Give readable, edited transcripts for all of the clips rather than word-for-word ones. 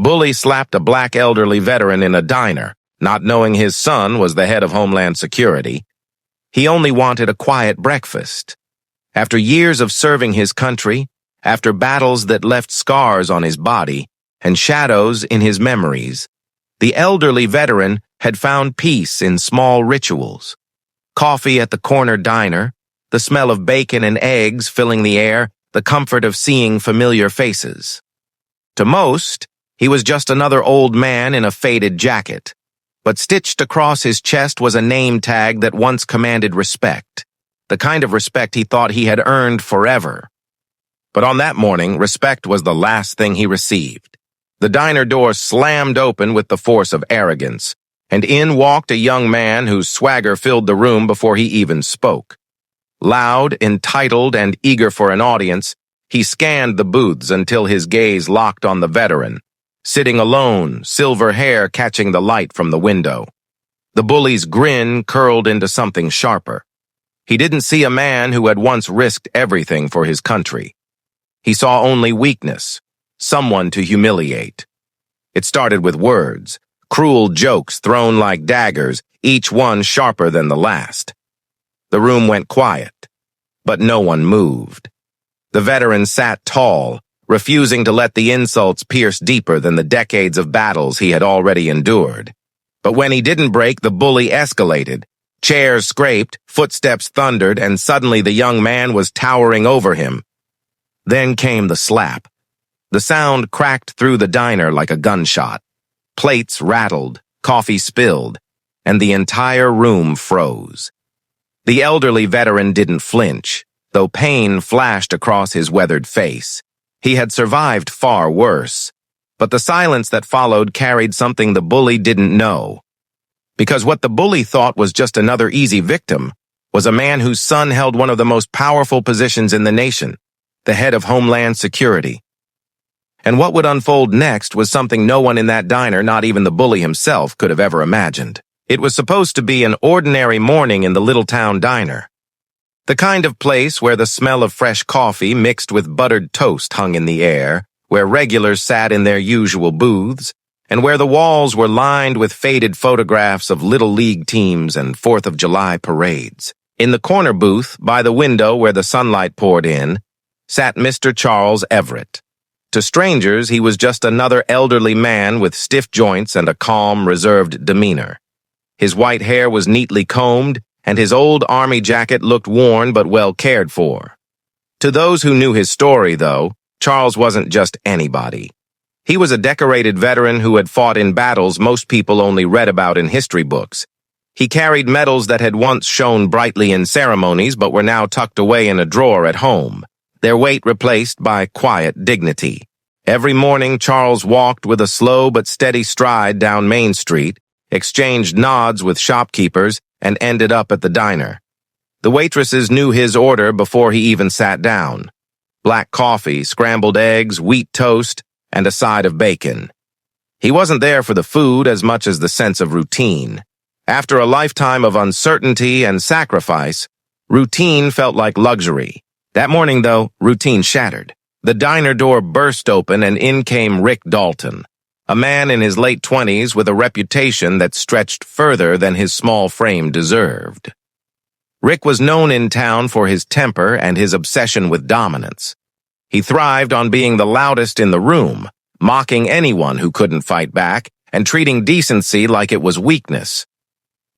Bully slapped a black elderly veteran in a diner, not knowing his son was the head of Homeland Security. He only wanted a quiet breakfast. After years of serving his country, after battles that left scars on his body and shadows in his memories, the elderly veteran had found peace in small rituals. Coffee at the corner diner, the smell of bacon and eggs filling the air, the comfort of seeing familiar faces. To most, he was just another old man in a faded jacket, but stitched across his chest was a name tag that once commanded respect, the kind of respect he thought he had earned forever. But on that morning, respect was the last thing he received. The diner door slammed open with the force of arrogance, and in walked a young man whose swagger filled the room before he even spoke. Loud, entitled, and eager for an audience, he scanned the booths until his gaze locked on the veteran, sitting alone, silver hair catching the light from the window. The bully's grin curled into something sharper. He didn't see a man who had once risked everything for his country. He saw only weakness, someone to humiliate. It started with words, cruel jokes thrown like daggers, each one sharper than the last. The room went quiet, but no one moved. The veteran sat tall, refusing to let the insults pierce deeper than the decades of battles he had already endured. But when he didn't break, the bully escalated. Chairs scraped, footsteps thundered, and suddenly the young man was towering over him. Then came the slap. The sound cracked through the diner like a gunshot. Plates rattled, coffee spilled, and the entire room froze. The elderly veteran didn't flinch, though pain flashed across his weathered face. He had survived far worse, but the silence that followed carried something the bully didn't know. Because what the bully thought was just another easy victim was a man whose son held one of the most powerful positions in the nation, the head of Homeland Security. And what would unfold next was something no one in that diner, not even the bully himself, could have ever imagined. It was supposed to be an ordinary morning in the little town diner. The kind of place where the smell of fresh coffee mixed with buttered toast hung in the air, where regulars sat in their usual booths, and where the walls were lined with faded photographs of Little League teams and 4th of July parades. In the corner booth, by the window where the sunlight poured in, sat Mr. Charles Everett. To strangers, he was just another elderly man with stiff joints and a calm, reserved demeanor. His white hair was neatly combed, and his old army jacket looked worn but well cared for. To those who knew his story, though, Charles wasn't just anybody. He was a decorated veteran who had fought in battles most people only read about in history books. He carried medals that had once shone brightly in ceremonies but were now tucked away in a drawer at home, their weight replaced by quiet dignity. Every morning, Charles walked with a slow but steady stride down Main Street, exchanged nods with shopkeepers, and ended up at the diner. The waitresses knew his order before he even sat down. Black coffee, scrambled eggs, wheat toast, and a side of bacon. He wasn't there for the food as much as the sense of routine. After a lifetime of uncertainty and sacrifice, routine felt like luxury. That morning, though, routine shattered. The diner door burst open and in came Rick Dalton, a man in his late 20s with a reputation that stretched further than his small frame deserved. Rick was known in town for his temper and his obsession with dominance. He thrived on being the loudest in the room, mocking anyone who couldn't fight back and treating decency like it was weakness.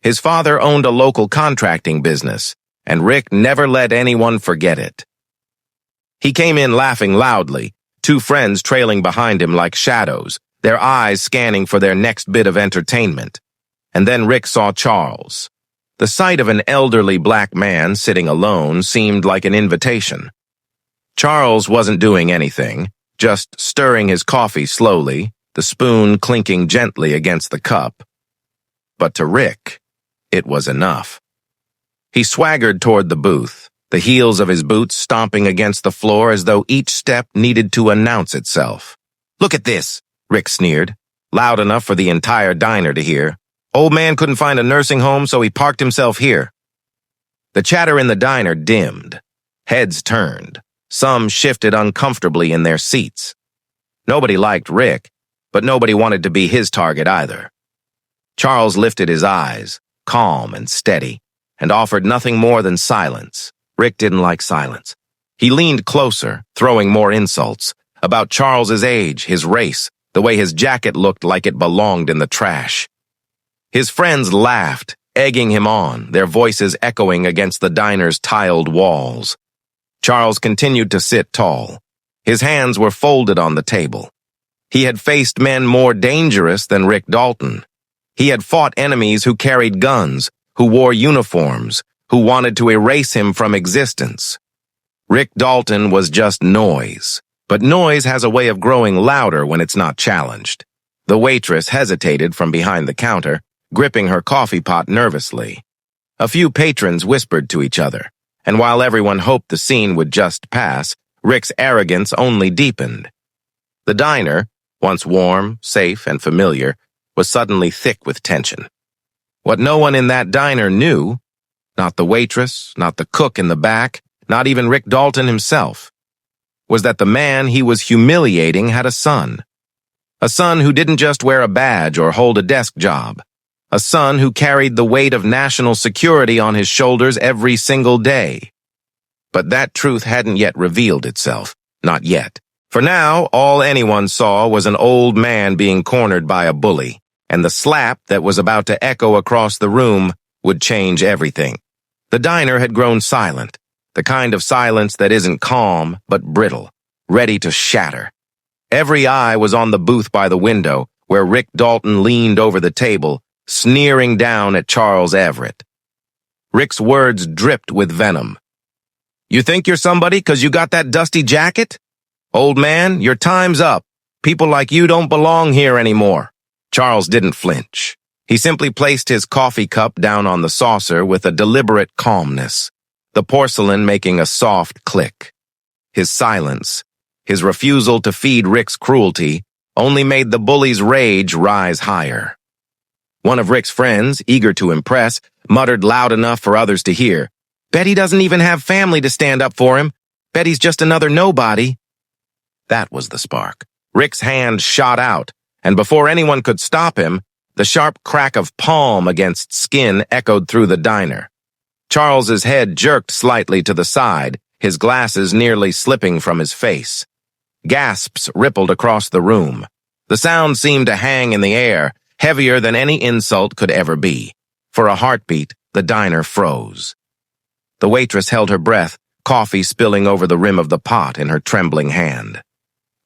His father owned a local contracting business, and Rick never let anyone forget it. He came in laughing loudly, two friends trailing behind him like shadows, their eyes scanning for their next bit of entertainment. And then Rick saw Charles. The sight of an elderly black man sitting alone seemed like an invitation. Charles wasn't doing anything, just stirring his coffee slowly, the spoon clinking gently against the cup. But to Rick, it was enough. He swaggered toward the booth, the heels of his boots stomping against the floor as though each step needed to announce itself. "Look at this," Rick sneered, loud enough for the entire diner to hear. "Old man couldn't find a nursing home, so he parked himself here." The chatter in the diner dimmed. Heads turned. Some shifted uncomfortably in their seats. Nobody liked Rick, but nobody wanted to be his target either. Charles lifted his eyes, calm and steady, and offered nothing more than silence. Rick didn't like silence. He leaned closer, throwing more insults, about Charles's age, his race, the way his jacket looked like it belonged in the trash. His friends laughed, egging him on, their voices echoing against the diner's tiled walls. Charles continued to sit tall. His hands were folded on the table. He had faced men more dangerous than Rick Dalton. He had fought enemies who carried guns, who wore uniforms, who wanted to erase him from existence. Rick Dalton was just noise, but noise has a way of growing louder when it's not challenged. The waitress hesitated from behind the counter, gripping her coffee pot nervously. A few patrons whispered to each other, and while everyone hoped the scene would just pass, Rick's arrogance only deepened. The diner, once warm, safe, and familiar, was suddenly thick with tension. What no one in that diner knew, not the waitress, not the cook in the back, not even Rick Dalton himself, was that the man he was humiliating had a son. A son who didn't just wear a badge or hold a desk job. A son who carried the weight of national security on his shoulders every single day. But that truth hadn't yet revealed itself. Not yet. For now, all anyone saw was an old man being cornered by a bully, and the slap that was about to echo across the room would change everything. The diner had grown silent, the kind of silence that isn't calm but brittle, ready to shatter. Every eye was on the booth by the window, where Rick Dalton leaned over the table, sneering down at Charles Everett. Rick's words dripped with venom. "You think you're somebody 'cause you got that dusty jacket? Old man, your time's up. People like you don't belong here anymore." Charles didn't flinch. He simply placed his coffee cup down on the saucer with a deliberate calmness, the porcelain making a soft click. His silence, his refusal to feed Rick's cruelty, only made the bully's rage rise higher. One of Rick's friends, eager to impress, muttered loud enough for others to hear, "Bet he doesn't even have family to stand up for him. Bet he's just another nobody." That was the spark. Rick's hand shot out, and before anyone could stop him, the sharp crack of palm against skin echoed through the diner. Charles's head jerked slightly to the side, his glasses nearly slipping from his face. Gasps rippled across the room. The sound seemed to hang in the air, heavier than any insult could ever be. For a heartbeat, the diner froze. The waitress held her breath, coffee spilling over the rim of the pot in her trembling hand.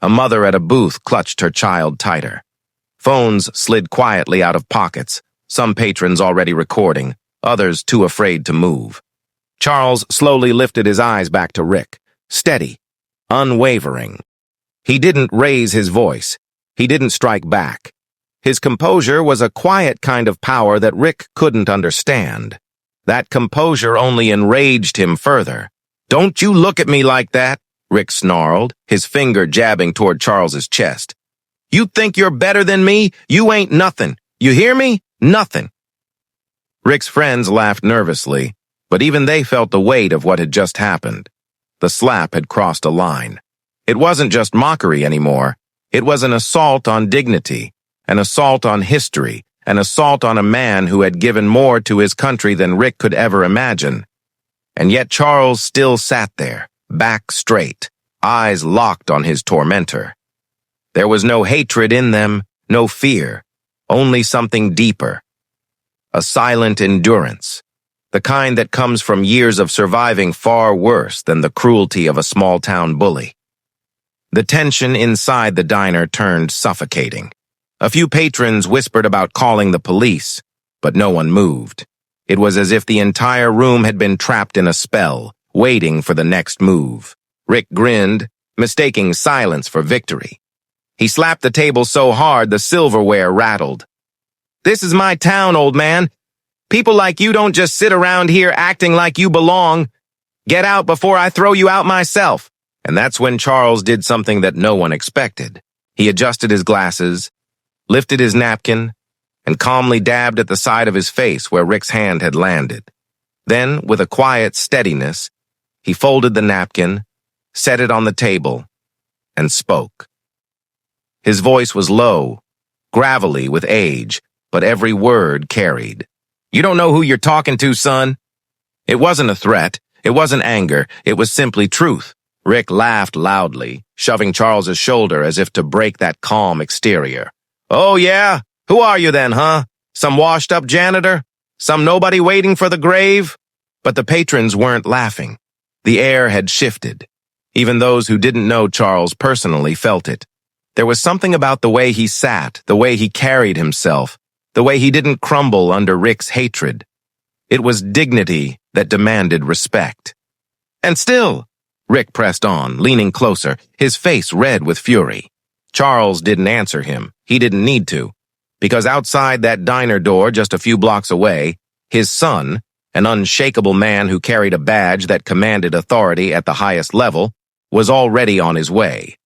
A mother at a booth clutched her child tighter. Phones slid quietly out of pockets, some patrons already recording, others too afraid to move. Charles slowly lifted his eyes back to Rick, steady, unwavering. He didn't raise his voice. He didn't strike back. His composure was a quiet kind of power that Rick couldn't understand. That composure only enraged him further. "Don't you look at me like that," Rick snarled, his finger jabbing toward Charles's chest. "You think you're better than me? You ain't nothing. You hear me? Nothing." Rick's friends laughed nervously, but even they felt the weight of what had just happened. The slap had crossed a line. It wasn't just mockery anymore. It was an assault on dignity, an assault on history, an assault on a man who had given more to his country than Rick could ever imagine. And yet Charles still sat there, back straight, eyes locked on his tormentor. There was no hatred in them, no fear, only something deeper. A silent endurance, the kind that comes from years of surviving far worse than the cruelty of a small-town bully. The tension inside the diner turned suffocating. A few patrons whispered about calling the police, but no one moved. It was as if the entire room had been trapped in a spell, waiting for the next move. Rick grinned, mistaking silence for victory. He slapped the table so hard the silverware rattled. "This is my town, old man. People like you don't just sit around here acting like you belong. Get out before I throw you out myself." And that's when Charles did something that no one expected. He adjusted his glasses, lifted his napkin, and calmly dabbed at the side of his face where Rick's hand had landed. Then, with a quiet steadiness, he folded the napkin, set it on the table, and spoke. His voice was low, gravelly with age, but every word carried. "You don't know who you're talking to, son?" It wasn't a threat. It wasn't anger. It was simply truth. Rick laughed loudly, shoving Charles's shoulder as if to break that calm exterior. "Oh, yeah? Who are you then, huh? Some washed-up janitor? Some nobody waiting for the grave?" But the patrons weren't laughing. The air had shifted. Even those who didn't know Charles personally felt it. There was something about the way he sat, the way he carried himself, the way he didn't crumble under Rick's hatred. It was dignity that demanded respect. "And still," Rick pressed on, leaning closer, his face red with fury. Charles didn't answer him. He didn't need to. Because outside that diner door just a few blocks away, his son, an unshakable man who carried a badge that commanded authority at the highest level, was already on his way.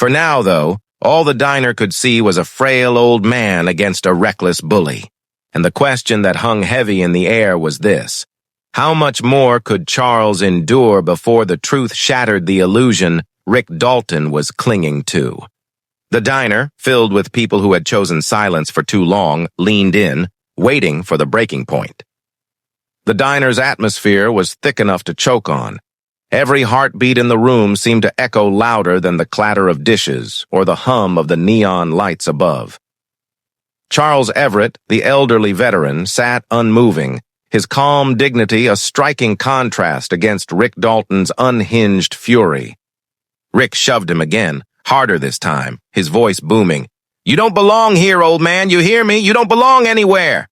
For now, though, all the diner could see was a frail old man against a reckless bully. And the question that hung heavy in the air was this: how much more could Charles endure before the truth shattered the illusion Rick Dalton was clinging to? The diner, filled with people who had chosen silence for too long, leaned in, waiting for the breaking point. The diner's atmosphere was thick enough to choke on. Every heartbeat in the room seemed to echo louder than the clatter of dishes or the hum of the neon lights above. Charles Everett, the elderly veteran, sat unmoving, his calm dignity a striking contrast against Rick Dalton's unhinged fury. Rick shoved him again, harder this time, his voice booming. "You don't belong here, old man, you hear me? You don't belong anywhere!"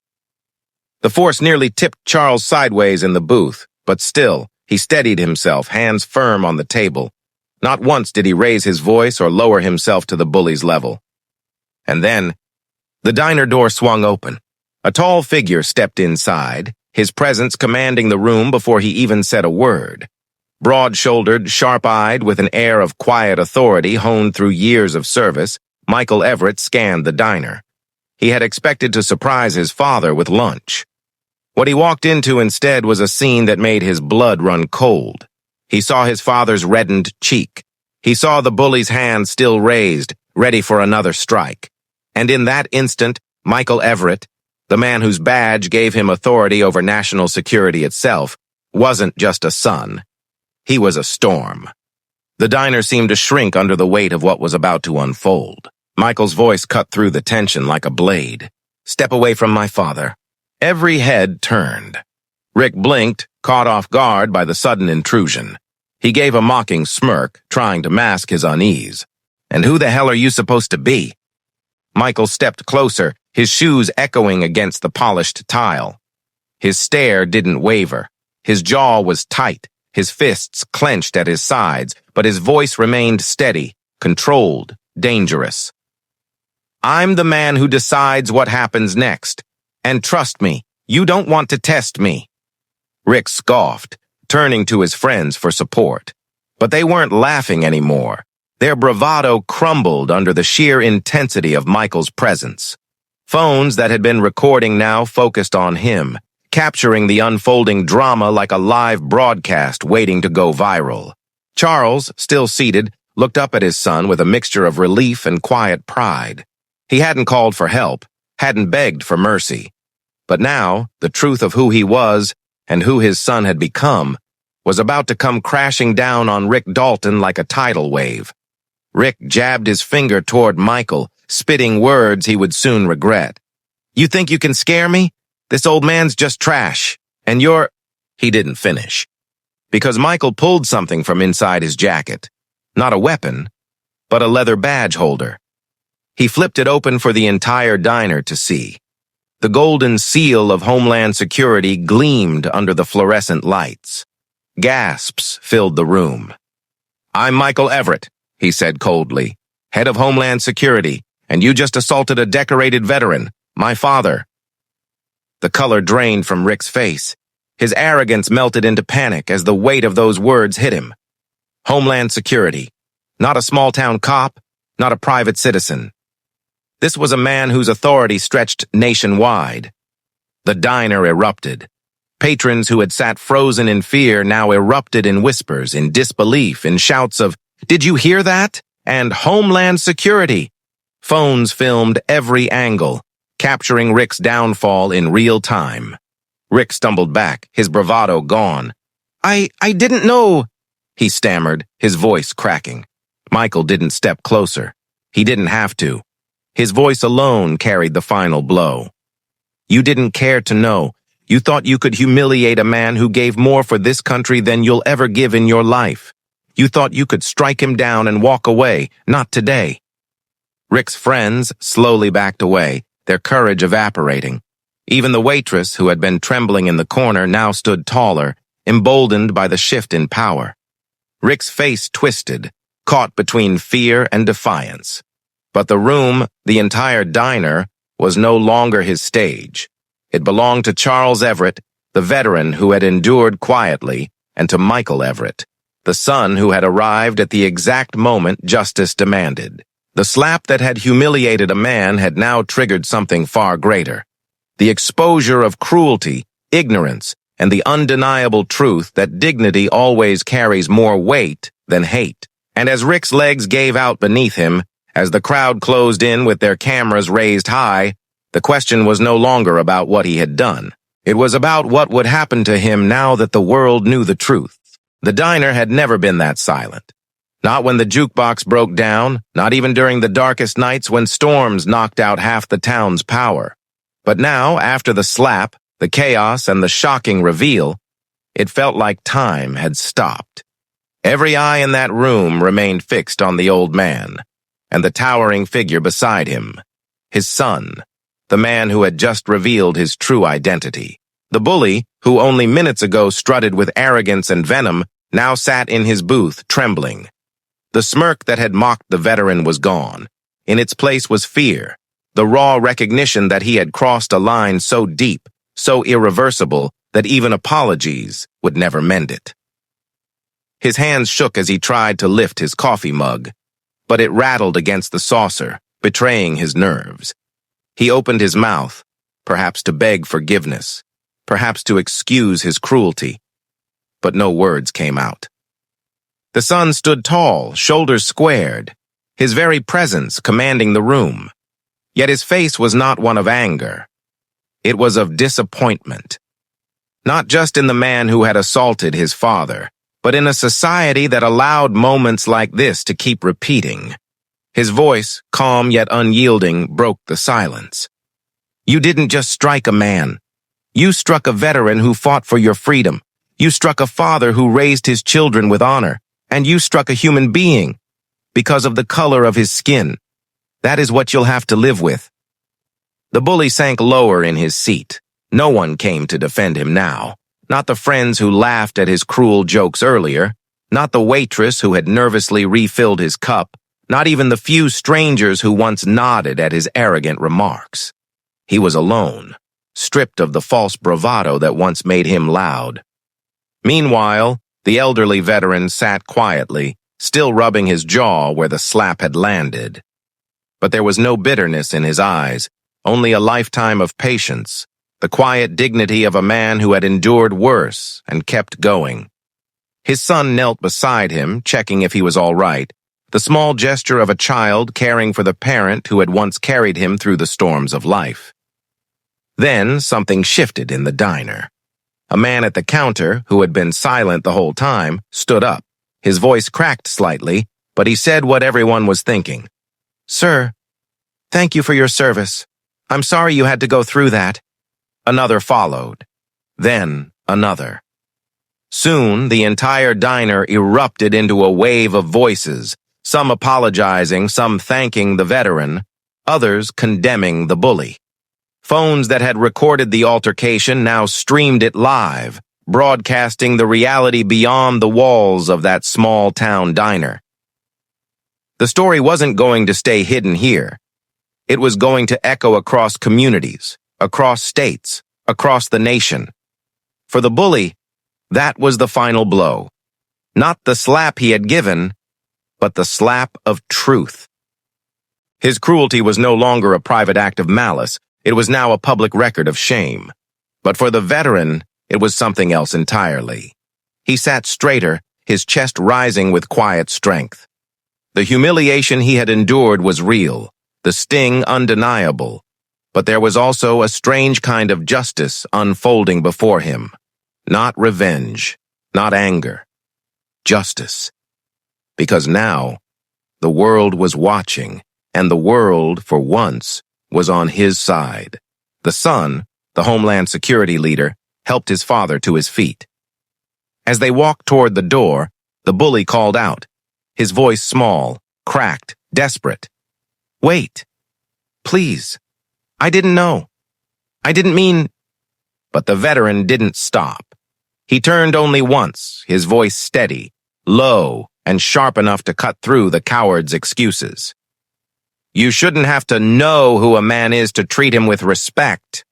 The force nearly tipped Charles sideways in the booth, but still, he steadied himself, hands firm on the table. Not once did he raise his voice or lower himself to the bully's level. And then, the diner door swung open. A tall figure stepped inside, his presence commanding the room before he even said a word. Broad-shouldered, sharp-eyed, with an air of quiet authority honed through years of service, Michael Everett scanned the diner. He had expected to surprise his father with lunch. What he walked into instead was a scene that made his blood run cold. He saw his father's reddened cheek. He saw the bully's hand still raised, ready for another strike. And in that instant, Michael Everett, the man whose badge gave him authority over national security itself, wasn't just a son. He was a storm. The diner seemed to shrink under the weight of what was about to unfold. Michael's voice cut through the tension like a blade. "Step away from my father." Every head turned. Rick blinked, caught off guard by the sudden intrusion. He gave a mocking smirk, trying to mask his unease. "And who the hell are you supposed to be?" Michael stepped closer, his shoes echoing against the polished tile. His stare didn't waver. His jaw was tight, his fists clenched at his sides, but his voice remained steady, controlled, dangerous. "I'm the man who decides what happens next. And trust me, you don't want to test me." Rick scoffed, turning to his friends for support. But they weren't laughing anymore. Their bravado crumbled under the sheer intensity of Michael's presence. Phones that had been recording now focused on him, capturing the unfolding drama like a live broadcast waiting to go viral. Charles, still seated, looked up at his son with a mixture of relief and quiet pride. He hadn't called for help, hadn't begged for mercy. But now, the truth of who he was and who his son had become was about to come crashing down on Rick Dalton like a tidal wave. Rick jabbed his finger toward Michael, spitting words he would soon regret. "You think you can scare me? This old man's just trash, and you're—" He didn't finish. Because Michael pulled something from inside his jacket. Not a weapon, but a leather badge holder. He flipped it open for the entire diner to see. The golden seal of Homeland Security gleamed under the fluorescent lights. Gasps filled the room. "I'm Michael Everett," he said coldly, "head of Homeland Security, and you just assaulted a decorated veteran, my father." The color drained from Rick's face. His arrogance melted into panic as the weight of those words hit him. Homeland Security. Not a small-town cop, not a private citizen. This was a man whose authority stretched nationwide. The diner erupted. Patrons who had sat frozen in fear now erupted in whispers, in disbelief, in shouts of, "Did you hear that?" and "Homeland Security." Phones filmed every angle, capturing Rick's downfall in real time. Rick stumbled back, his bravado gone. I didn't know, he stammered, his voice cracking. Michael didn't step closer. He didn't have to. His voice alone carried the final blow. You didn't care to know. You thought you could humiliate a man who gave more for this country than you'll ever give in your life. You thought you could strike him down and walk away. Not today. Rick's friends slowly backed away, their courage evaporating. Even the waitress, who had been trembling in the corner, now stood taller, emboldened by the shift in power. Rick's face twisted, caught between fear and defiance. But the room, the entire diner, was no longer his stage. It belonged to Charles Everett, the veteran who had endured quietly, and to Michael Everett, the son who had arrived at the exact moment justice demanded. The slap that had humiliated a man had now triggered something far greater. The exposure of cruelty, ignorance, and the undeniable truth that dignity always carries more weight than hate. And as Rick's legs gave out beneath him, as the crowd closed in with their cameras raised high, the question was no longer about what he had done. It was about what would happen to him now that the world knew the truth. The diner had never been that silent. Not when the jukebox broke down, not even during the darkest nights when storms knocked out half the town's power. But now, after the slap, the chaos, and the shocking reveal, it felt like time had stopped. Every eye in that room remained fixed on the old man, and the towering figure beside him, his son, the man who had just revealed his true identity. The bully, who only minutes ago strutted with arrogance and venom, now sat in his booth, trembling. The smirk that had mocked the veteran was gone. In its place was fear, the raw recognition that he had crossed a line so deep, so irreversible, that even apologies would never mend it. His hands shook as he tried to lift his coffee mug, but it rattled against the saucer, betraying his nerves. He opened his mouth, perhaps to beg forgiveness, perhaps to excuse his cruelty, but no words came out. The son stood tall, shoulders squared, his very presence commanding the room. Yet his face was not one of anger. It was of disappointment. Not just in the man who had assaulted his father, but in a society that allowed moments like this to keep repeating. His voice, calm yet unyielding, broke the silence. You didn't just strike a man. You struck a veteran who fought for your freedom. You struck a father who raised his children with honor. And you struck a human being because of the color of his skin. That is what you'll have to live with. The bully sank lower in his seat. No one came to defend him now. Not the friends who laughed at his cruel jokes earlier. Not the waitress who had nervously refilled his cup. Not even the few strangers who once nodded at his arrogant remarks. He was alone, stripped of the false bravado that once made him loud. Meanwhile, the elderly veteran sat quietly, still rubbing his jaw where the slap had landed. But there was no bitterness in his eyes, only a lifetime of patience, the quiet dignity of a man who had endured worse and kept going. His son knelt beside him, checking if he was all right, the small gesture of a child caring for the parent who had once carried him through the storms of life. Then something shifted in the diner. A man at the counter, who had been silent the whole time, stood up. His voice cracked slightly, but he said what everyone was thinking. Sir, thank you for your service. I'm sorry you had to go through that. Another followed. Then another. Soon, the entire diner erupted into a wave of voices, some apologizing, some thanking the veteran, others condemning the bully. Phones that had recorded the altercation now streamed it live, broadcasting the reality beyond the walls of that small-town diner. The story wasn't going to stay hidden here. It was going to echo across communities, across states, across the nation. For the bully, that was the final blow. Not the slap he had given, but the slap of truth. His cruelty was no longer a private act of malice. It was now a public record of shame. But for the veteran, it was something else entirely. He sat straighter, his chest rising with quiet strength. The humiliation he had endured was real, the sting undeniable, but there was also a strange kind of justice unfolding before him. Not revenge, not anger, justice. Because now, the world was watching, and the world, for once, was on his side. The son, the Homeland Security leader, helped his father to his feet. As they walked toward the door, the bully called out, his voice small, cracked, desperate. "Wait. Please. I didn't know. I didn't mean—" But the veteran didn't stop. He turned only once, his voice steady, low, and sharp enough to cut through the coward's excuses. "You shouldn't have to know who a man is to treat him with respect."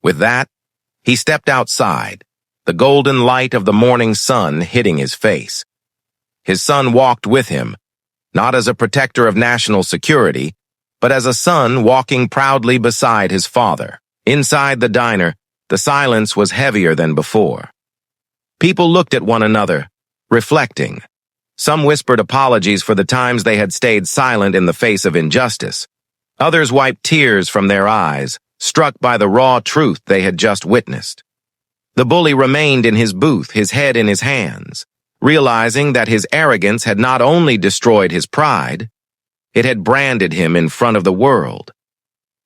With that, he stepped outside, the golden light of the morning sun hitting his face. His son walked with him, not as a protector of national security, but as a son walking proudly beside his father. Inside the diner, the silence was heavier than before. People looked at one another, reflecting. Some whispered apologies for the times they had stayed silent in the face of injustice. Others wiped tears from their eyes, struck by the raw truth they had just witnessed. The bully remained in his booth, his head in his hands, realizing that his arrogance had not only destroyed his pride, it had branded him in front of the world.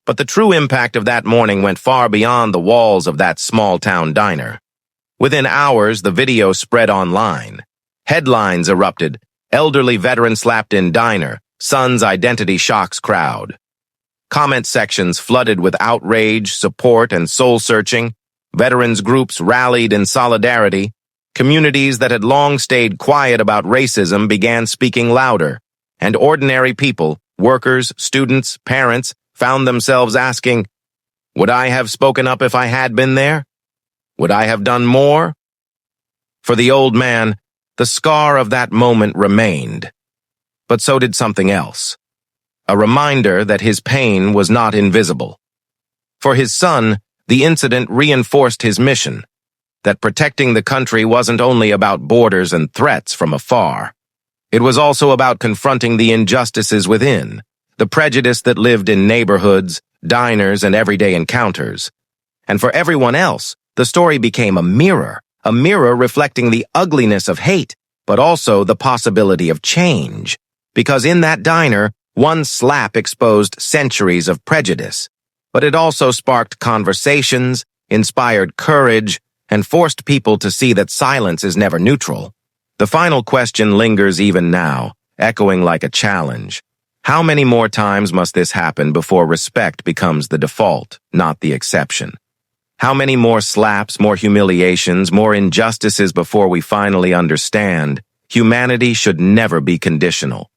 But the true impact of that morning went far beyond the walls of that small-town diner. Within hours, the video spread online. Headlines erupted, elderly veteran slapped in diner, son's identity shocks crowd. Comment sections flooded with outrage, support, and soul-searching. Veterans groups rallied in solidarity. Communities that had long stayed quiet about racism began speaking louder, and ordinary people, workers, students, parents, found themselves asking, "Would I have spoken up if I had been there? Would I have done more?" For the old man, the scar of that moment remained. But so did something else. A reminder that his pain was not invisible. For his son, the incident reinforced his mission, that protecting the country wasn't only about borders and threats from afar. It was also about confronting the injustices within, the prejudice that lived in neighborhoods, diners, and everyday encounters. And for everyone else, the story became a mirror reflecting the ugliness of hate, but also the possibility of change. Because in that diner, one slap exposed centuries of prejudice, but it also sparked conversations, inspired courage, and forced people to see that silence is never neutral. The final question lingers even now, echoing like a challenge. How many more times must this happen before respect becomes the default, not the exception? How many more slaps, more humiliations, more injustices before we finally understand humanity should never be conditional?